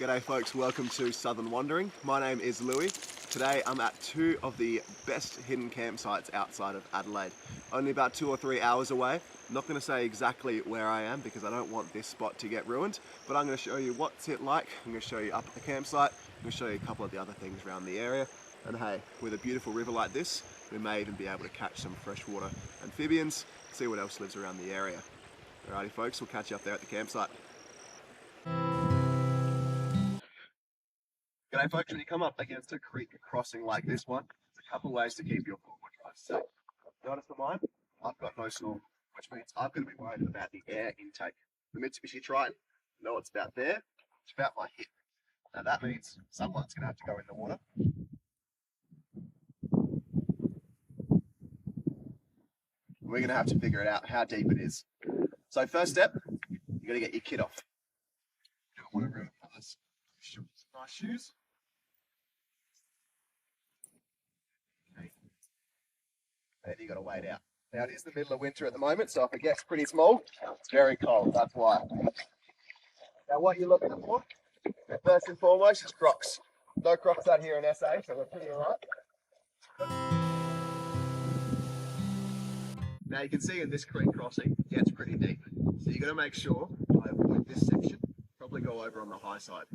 G'day folks, welcome to Southern Wandering. My name is Louis. Today I'm at two of the best hidden campsites outside of Adelaide. Only about 2 or 3 hours away. I'm not going to say exactly where I am because I don't want this spot to get ruined, but I'm going to show you what's it like. I'm going to show you up at the campsite. I'm going to show you a couple of the other things around the area. And hey, with a beautiful river like this, we may even be able to catch some freshwater amphibians, see what else lives around the area. Alrighty folks, we'll catch you up there at the campsite. G'day folks, when you come up against a creek crossing like this one, there's a couple of ways to keep your forward drive safe. Notice for mine, I've got no snorkel, which means I'm going to be worried about the air intake. The Mitsubishi Triton, you know what's about there? It's about my hip. Now that means someone's going to have to go in the water. We're going to have to figure it out how deep it is. So first step, you're going to get your kit off. You don't want to ruin this. Nice shoes. And you got to wait out. Now it is the middle of winter at the moment, so if it gets pretty small, it's very cold, that's why. Now what you're looking for, first and foremost, is Crocs. No Crocs out here in SA, so we're pretty alright. Now you can see in this creek crossing, it gets pretty deep. So you got to make sure I avoid this section, probably go over on the high side.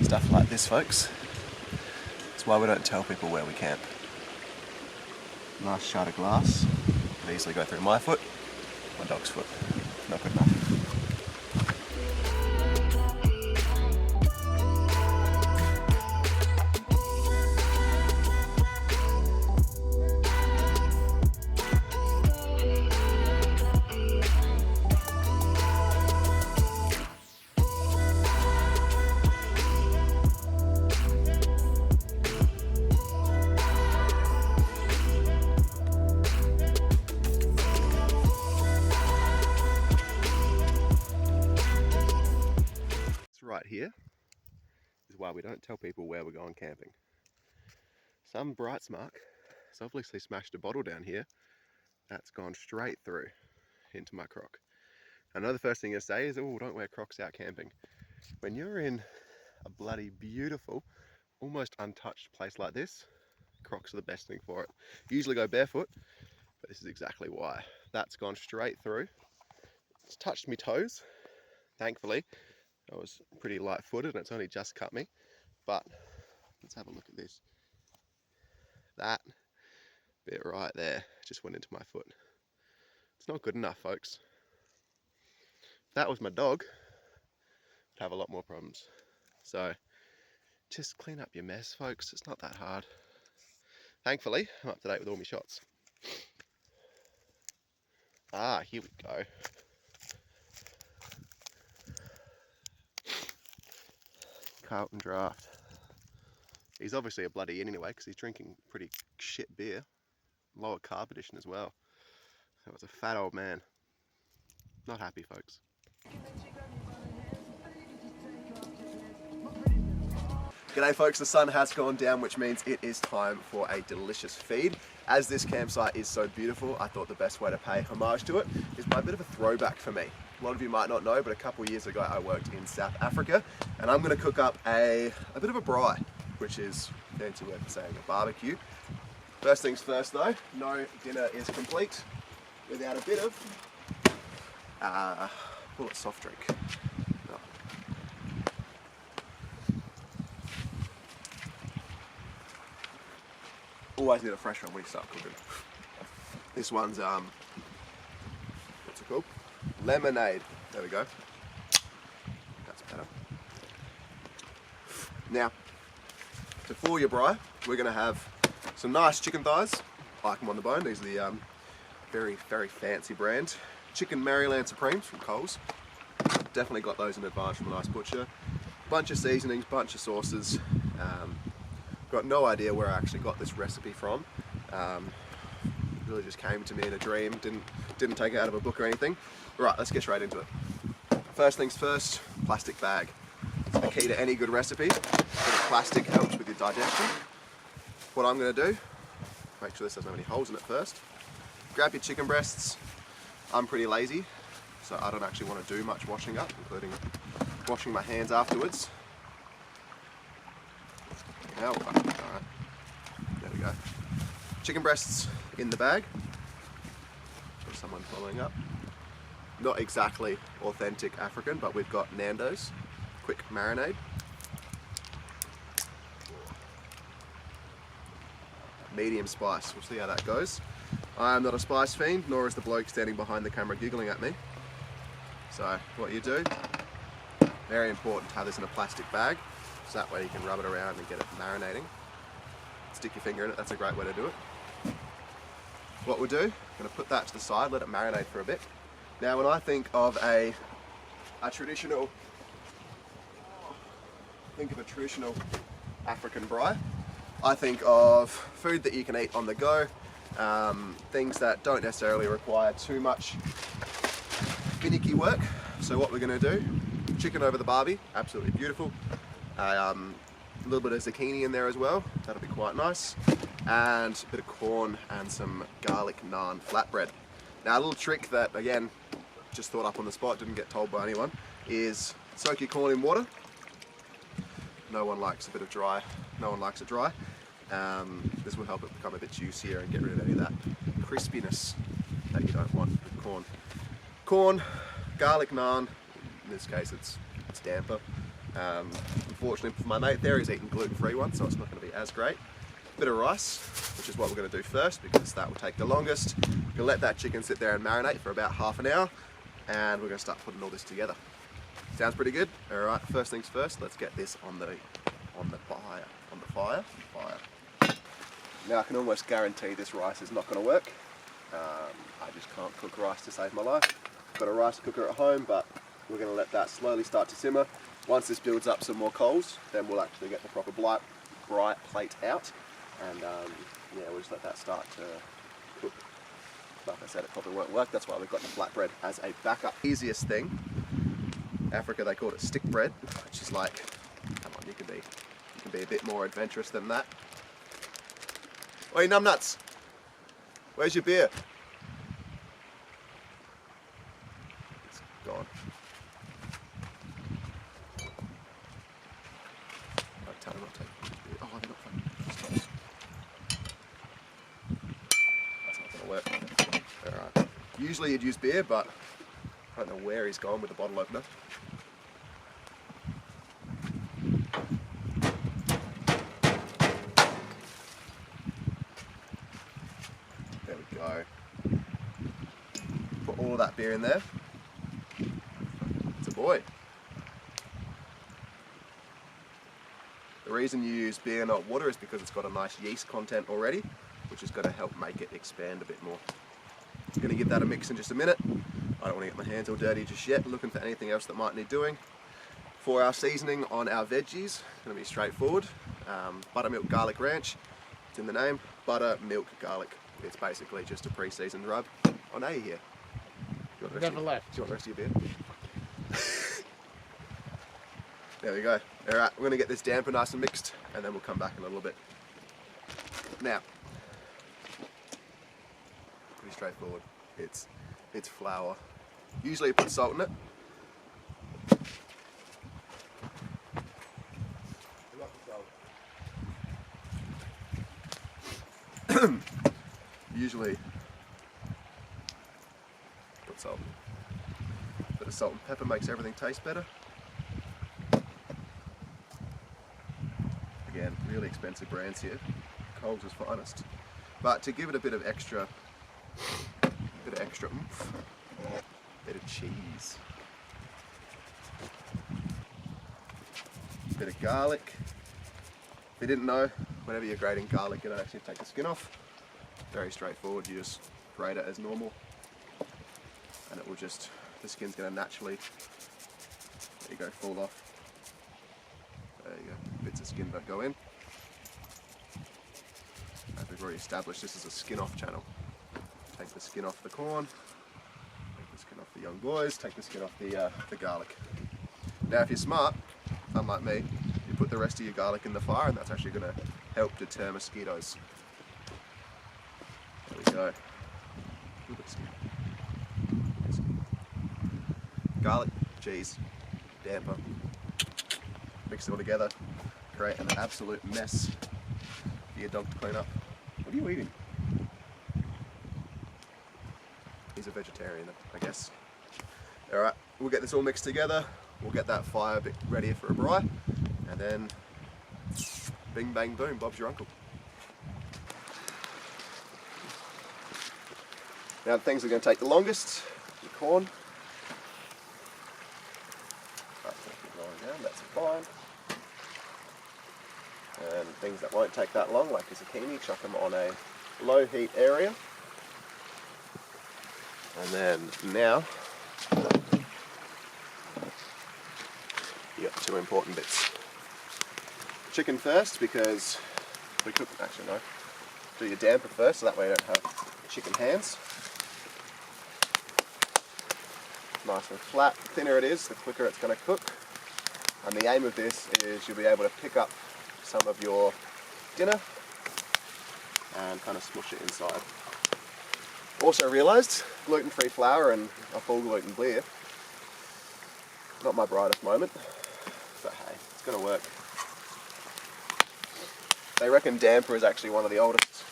Stuff like this, folks. That's why we don't tell people where we camp. Nice shard of glass. Could easily go through my foot, my dog's foot. Not good enough. Right here is why we don't tell people where we're going camping. Some bright smark has obviously smashed a bottle down here that's gone straight through into my croc. I know the first thing you say is, oh, don't wear Crocs out camping. When you're in a bloody beautiful, almost untouched place like this, Crocs are the best thing for it. You usually go barefoot, but this is exactly why. That's gone straight through. It's touched me toes, thankfully. I was pretty light-footed and it's only just cut me, but let's have a look at this. That bit right there just went into my foot. It's not good enough, folks. If that was my dog, I'd have a lot more problems. So just clean up your mess, folks. It's not that hard. Thankfully, I'm up to date with all my shots. Ah, here we go. Carlton Draft. He's obviously a bloody in anyway because he's drinking pretty shit beer. Lower carb edition as well. So it's a fat old man. Not happy, folks. G'day folks, the sun has gone down, which means it is time for a delicious feed. As this campsite is so beautiful, I thought the best way to pay homage to it is by a bit of a throwback for me. A lot of you might not know, but a couple of years ago I worked in South Africa, and I'm going to cook up a bit of a braai. which is a fancy word for saying a barbecue. First things first though, no dinner is complete without a bit of, call it soft drink. Oh. Always need a fresh one when you start cooking. This one's, what's it called? Lemonade. There we go. That's better. Now, to fool your braai, we're going to have some nice chicken thighs. I like them on the bone. These are the very, very fancy brand. Chicken Maryland Supremes from Coles. Definitely got those in advance from a nice butcher. Bunch of seasonings, bunch of sauces. Got no idea where I actually got this recipe from. Really just came to me in a dream. Didn't take it out of a book or anything. Right, let's get straight into it. First things first, plastic bag. It's the key to any good recipe. A bit of plastic helps with your digestion. What I'm going to do, make sure this doesn't have any holes in it first. Grab your chicken breasts. I'm pretty lazy, so I don't actually want to do much washing up, including washing my hands afterwards. Now, alright, there we go. Chicken breasts in the bag. There's someone following up. Not exactly authentic African, but we've got Nando's quick marinade. Medium spice, we'll see how that goes. I am not a spice fiend, nor is the bloke standing behind the camera giggling at me. So what you do, very important to have this in a plastic bag, so that way you can rub it around and get it marinating. Stick your finger in it, that's a great way to do it. What we'll do, I'm going to put that to the side, let it marinate for a bit. Now when I think of a traditional African braai, I think of food that you can eat on the go, things that don't necessarily require too much finicky work. So what we're going to do, chicken over the barbie, absolutely beautiful. A little bit of zucchini in there as well, that'll be quite nice. And a bit of corn and some garlic naan flatbread. Now a little trick that, again, just thought up on the spot, didn't get told by anyone, is soak your corn in water. No one likes a bit of dry, no one likes it dry. This will help it become a bit juicier and get rid of any of that crispiness that you don't want with corn. Corn, garlic naan, in this case it's damper. Unfortunately for my mate there, he's eating gluten-free one, so it's not going to be as great. Bit of rice, which is what we're going to do first because that will take the longest. We're going to let that chicken sit there and marinate for about half an hour, and we're going to start putting all this together. Sounds pretty good. All right, first things first, let's get this on the fire. Now I can almost guarantee this rice is not going to work. I just can't cook rice to save my life. I've got a rice cooker at home, but we're going to let that slowly start to simmer. Once this builds up some more coals, then we'll actually get the proper braai plate out, and yeah, we'll just let that start to cook. Like I said, it probably won't work. That's why we've got the flatbread as a backup. Easiest thing, Africa they call it stick bread, which is like, come on, you can be a bit more adventurous than that. Oi, numbnuts, where's your beer? It's gone. I'll tell him I'll take beer. Oh, they're not fun. That's not going to work. Alright. Usually you'd use beer, but I don't know where he's gone with the bottle opener. There we go. Put all of that beer in there. It's a boy. The reason you use beer, not water, is because it's got a nice yeast content already, which is going to help make it expand a bit more. I'm going to give that a mix in just a minute. I don't want to get my hands all dirty just yet. Looking for anything else that might need doing. For our seasoning on our veggies, it's going to be straightforward. Buttermilk garlic ranch. It's in the name. Butter, milk, garlic. It's basically just a pre-seasoned rub. Oh, now you're here. Never left. Do you want the rest of your beer? There we go. Alright, we're going to get this damper nice and mixed, and then we'll come back in a little bit. Now, pretty straightforward. It's flour. Usually you put salt in it. Usually put salt. A bit of salt and pepper makes everything taste better. Again, really expensive brands here. Coles is finest. But to give it a bit of extra oomph, bit of cheese, bit of garlic. If you didn't know, whenever you're grating garlic, you don't actually take the skin off. Very straightforward. You just grate it as normal, and it will just, the skin's going to naturally, there you go, fall off. There you go. Bits of skin don't go in. As we've already established, this is a skin off channel. Take the skin off the corn, take the skin off the young boys, take the skin off the garlic. Now if you're smart, unlike me, you put the rest of your garlic in the fire, and that's actually going to help deter mosquitoes. There we go. Look at the skin. Garlic, cheese, damper. Mix it all together, create an absolute mess for your dog to clean up. What are you eating? He's a vegetarian, I guess. Alright, we'll get this all mixed together, we'll get that fire a bit ready for a braai, and then bing bang boom, Bob's your uncle. Now the things that are going to take the longest, the corn. That's fine. And things that won't take that long, like the zucchini, chuck them on a low heat area. And then now, you got two important bits. Chicken first, because we cook, actually no, do your damper first, so that way you don't have chicken hands. Nice and flat. The thinner it is, the quicker it's going to cook. And the aim of this is you'll be able to pick up some of your dinner and kind of smush it inside. Also realised, gluten-free flour and a full gluten beer, not my brightest moment, but hey, it's going to work. They reckon damper is actually one of the oldest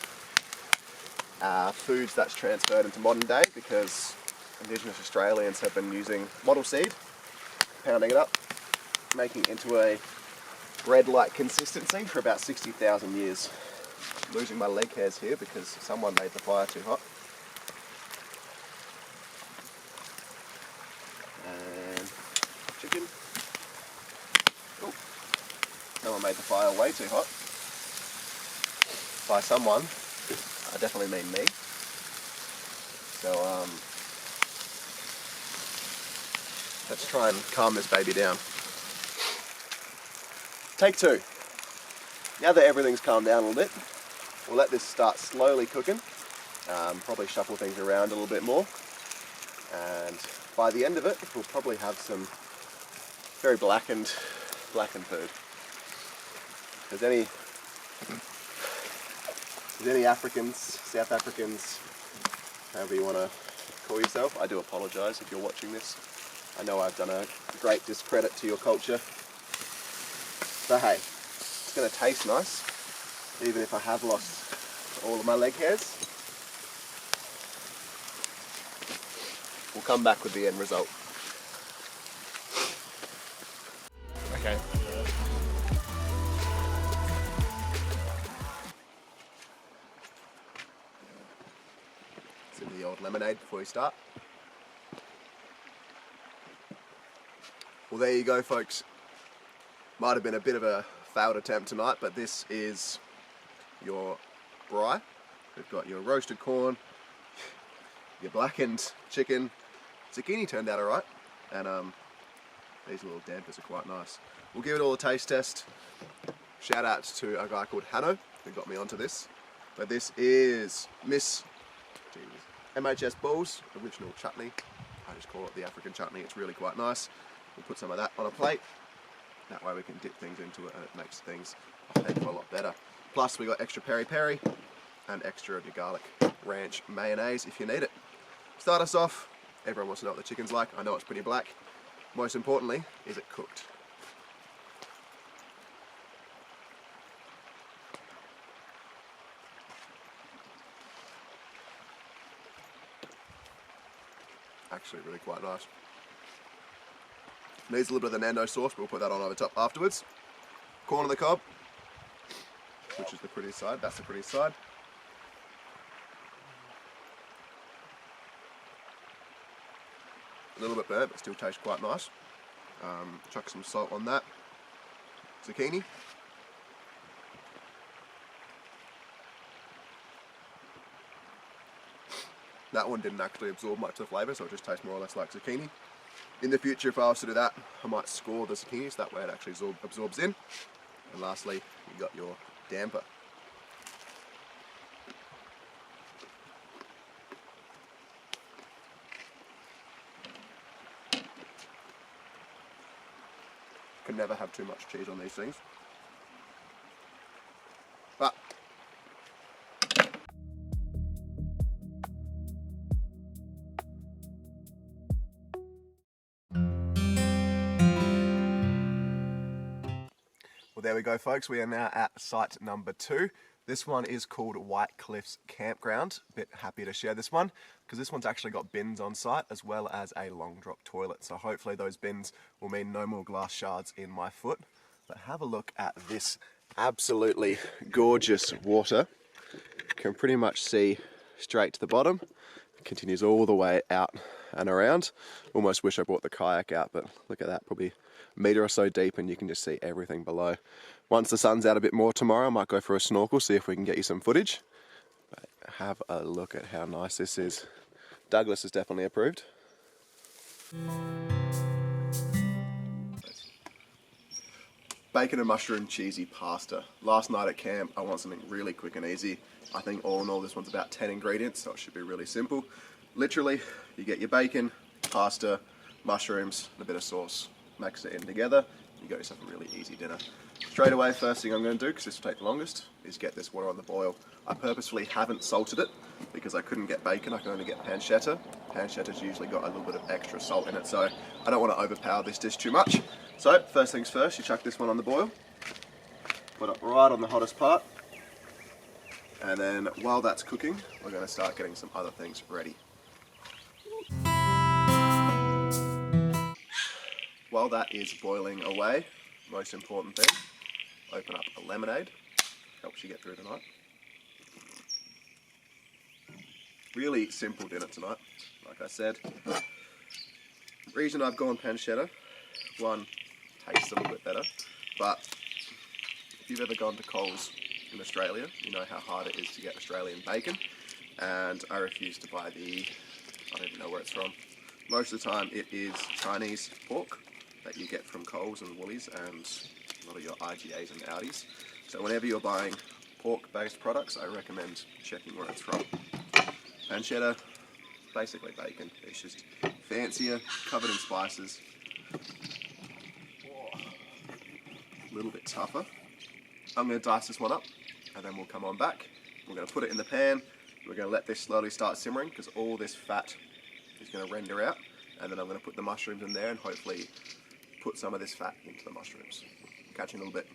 foods that's transferred into modern day, because Indigenous Australians have been using wattle seed, pounding it up, making it into a bread-like consistency for about 60,000 years. Losing my leg hairs here because someone made the fire too hot. And chicken. Oh, someone made the fire way too hot. By someone, I definitely mean me. So let's try and calm this baby down. Take two. Now that everything's calmed down a little bit, we'll let this start slowly cooking. Probably shuffle things around a little bit more. And by the end of it, we'll probably have some very blackened food. If there's any Africans, South Africans, however you want to call yourself, I do apologise if you're watching this. I know I've done a great discredit to your culture. But hey, it's going to taste nice, even if I have lost all of my leg hairs. We'll come back with the end result. Okay. Some of the old lemonade before we start. Well, there you go, folks. Might have been a bit of a failed attempt tonight, but this is your braai. We've got your roasted corn, your blackened chicken. Zucchini turned out alright, and these little dampers are quite nice. We'll give it all a taste test. Shout out to a guy called Hanno who got me onto this. But this is Miss MHS Balls original chutney. I just call it the African chutney. It's really quite nice. We'll put some of that on a plate. That way we can dip things into it and it makes things a heck of a lot better. Plus we got extra peri-peri and extra of your garlic ranch mayonnaise if you need it. Start us off. Everyone wants to know what the chicken's like. I know it's pretty black. Most importantly, is it cooked? actually really quite nice. Needs a little bit of the Nando sauce, but we'll put that on over top afterwards. Corn on the cob, which is the prettiest side. That's the prettiest side. A little bit burnt, but still tastes quite nice. Chuck some salt on that. Zucchini. That one didn't actually absorb much of the flavour, so it just tastes more or less like zucchini. In the future, if I was to do that, I might score the zucchini so that way it actually absorbs in. And lastly, you got your damper. Can never have too much cheese on these things. But well, there we go, folks. We are now at site number 2. This one is called White Cliffs Campground. A bit happy to share this one because this one's actually got bins on site as well as a long drop toilet. So hopefully those bins will mean no more glass shards in my foot. But have a look at this absolutely gorgeous water. You can pretty much see straight to the bottom. It continues all the way out and around. Almost wish I brought the kayak out, but look at that, probably a metre or so deep, and you can just see everything below. Once the sun's out a bit more tomorrow, I might go for a snorkel, see if we can get you some footage. But have a look at how nice this is. Douglas has definitely approved. Bacon and mushroom cheesy pasta. Last night at camp, I want something really quick and easy. I think all in all, this one's about 10 ingredients, so it should be really simple. Literally, you get your bacon, pasta, mushrooms, and a bit of sauce. Mix it in together, you got yourself a really easy dinner. Straight away, first thing I'm going to do, because this will take the longest, is get this water on the boil. I purposefully haven't salted it, because I couldn't get bacon, I can only get pancetta. Pancetta's usually got a little bit of extra salt in it, so I don't want to overpower this dish too much. So, first things first, you chuck this one on the boil. Put it right on the hottest part. And then, while that's cooking, we're going to start getting some other things ready. While that is boiling away, most important thing, open up a lemonade. Helps you get through the night. Really simple dinner tonight, like I said. Reason I've gone pancetta, one, tastes a little bit better, but if you've ever gone to Coles in Australia, you know how hard it is to get Australian bacon, and I refuse to buy I don't even know where it's from. Most of the time it is Chinese pork that you get from Coles and Woolies and a lot of your IGAs and Audis. So whenever you're buying pork-based products, I recommend checking where it's from. Pancetta, basically bacon. It's just fancier, covered in spices. A little bit tougher. I'm going to dice this one up, and then we'll come on back. We're going to put it in the pan. We're going to let this slowly start simmering because all this fat is going to render out. And then I'm going to put the mushrooms in there and hopefully put some of this fat into the mushrooms. Catch you in a little bit.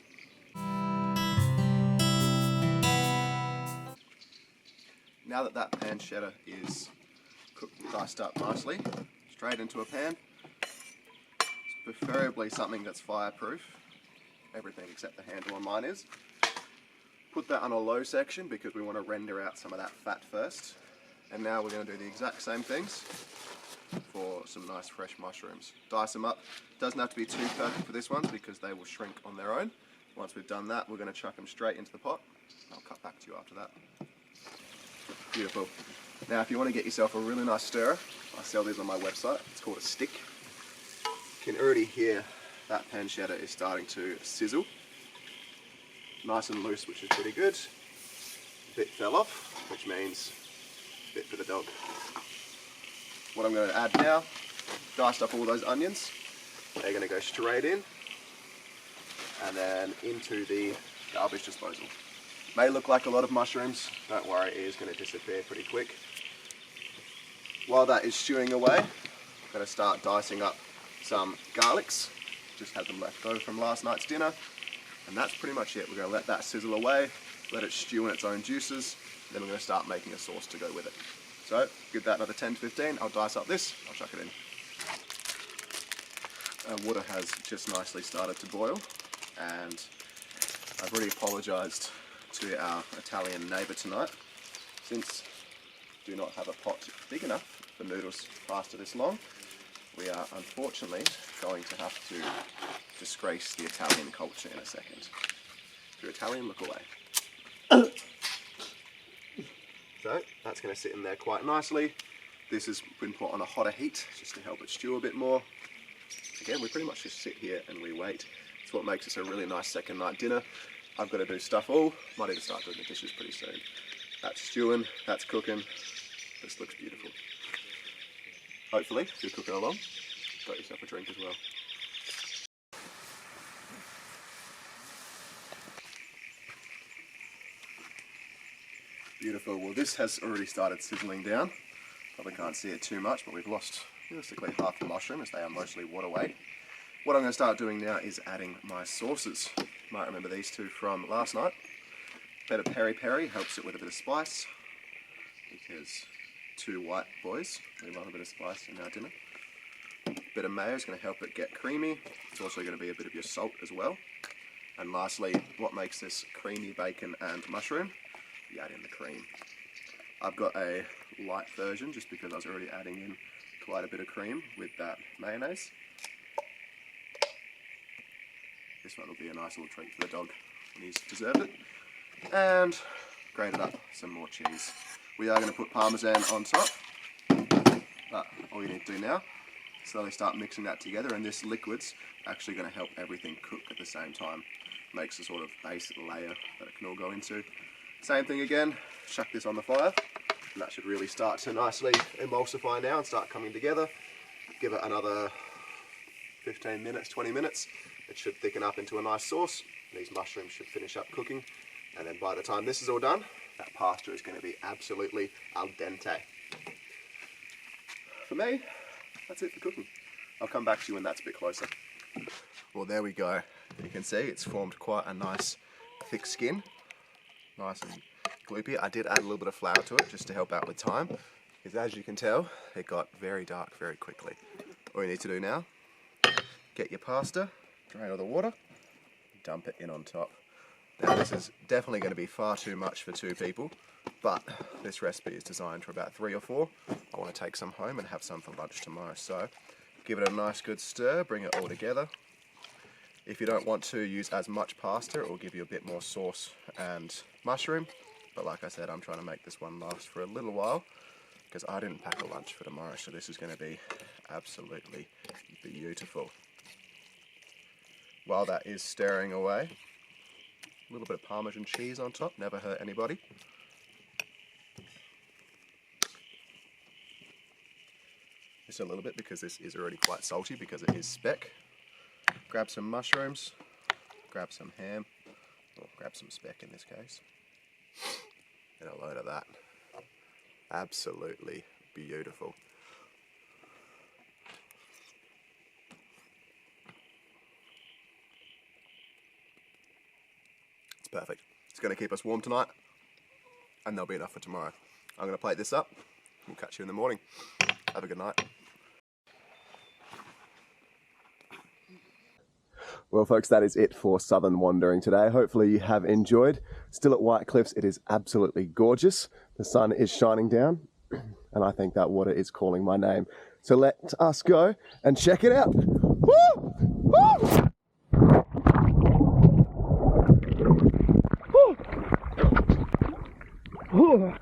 Now that that pancetta is cooked, diced up nicely, straight into a pan. It's preferably something that's fireproof. Everything except the handle on mine is. Put that on a low section because we want to render out some of that fat first. And now we're going to do the exact same things for some nice fresh mushrooms. Dice them up. Doesn't have to be too perfect for this one because they will shrink on their own. Once we've done that, we're going to chuck them straight into the pot. I'll cut back to you after that. Beautiful. Now if you want to get yourself a really nice stirrer, I sell these on my website. It's called a stick. You can already hear that pancetta is starting to sizzle. Nice and loose, which is pretty good. A bit fell off, which means a bit for the dog. What I'm going to add now, diced up all those onions. They're going to go straight in and then into the garbage disposal. May look like a lot of mushrooms, don't worry, it is going to disappear pretty quick. While that is stewing away, I'm going to start dicing up some garlics. Just had them left over from last night's dinner. And that's pretty much it. We're going to let that sizzle away, let it stew in its own juices, then we're going to start making a sauce to go with it. So give that another 10 to 15, I'll dice up this, I'll chuck it in. Water has just nicely started to boil, and I've already apologised to our Italian neighbour tonight, since we do not have a pot big enough for noodles pasta this long. We are unfortunately going to have to disgrace the Italian culture in a second. If you're Italian, look away. So that's going to sit in there quite nicely. This has been put on a hotter heat just to help it stew a bit more. Again, we pretty much just sit here and we wait. It's what makes this a really nice second night dinner. I've got to do stuff all. Might even start doing the dishes pretty soon. That's stewing, that's cooking. This looks beautiful. Hopefully, if you're cooking along, got yourself a drink as well. Beautiful. Well, this has already started sizzling down. Probably can't see it too much, but we've lost realistically half the mushroom as they are mostly water weight. What I'm going to start doing now is adding my sauces. You might remember these two from last night. A bit of peri-peri helps it with a bit of spice, because two white boys, we love a bit of spice in our dinner. A bit of mayo is going to help it get creamy. It's also going to be a bit of your salt as well. And lastly, what makes this creamy bacon and mushroom, you add in the cream. I've got a light version just because I was already adding in quite a bit of cream with that mayonnaise. This one will be a nice little treat for the dog when he's deserved it. And grated up some more cheese. We are going to put parmesan on top, but all you need to do now, slowly start mixing that together, and this liquid's actually going to help everything cook at the same time. Makes a sort of base layer that it can all go into. Same thing again, chuck this on the fire, and that should really start to nicely emulsify now and start coming together. Give it another 15 minutes, 20 minutes. It should thicken up into a nice sauce. These mushrooms should finish up cooking, and then by the time this is all done, that pasta is going to be absolutely al dente. For me, that's it for cooking. I'll come back to you when that's a bit closer. Well, there we go. You can see it's formed quite a nice thick skin. Nice and gloopy. I did add a little bit of flour to it just to help out with time, because as you can tell, it got very dark very quickly. All you need to do now, get your pasta, drain all the water, dump it in on top. Now this is definitely going to be far too much for two people, but this recipe is designed for about 3 or 4. I want to take some home and have some for lunch tomorrow, so give it a nice good stir, bring it all together. If you don't want to use as much pasta, it will give you a bit more sauce and mushroom, but like I said, I'm trying to make this one last for a little while, because I didn't pack a lunch for tomorrow, so this is going to be absolutely beautiful. While that is stirring away, a little bit of Parmesan cheese on top, never hurt anybody. Just a little bit, because this is already quite salty because it is speck. Grab some mushrooms, grab some ham, or grab some speck in this case, and a load of that. Absolutely beautiful. It's perfect. It's going to keep us warm tonight, and there'll be enough for tomorrow. I'm going to plate this up. We'll catch you in the morning. Have a good night. Well, folks, that is it for Southern Wandering today. Hopefully you have enjoyed. Still at White Cliffs, it is absolutely gorgeous. The sun is shining down, and I think that water is calling my name. So let us go and check it out. Woo! Woo!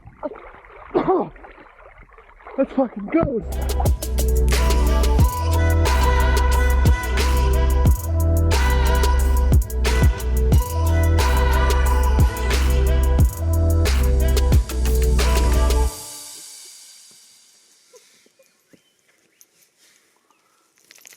Let's fucking go!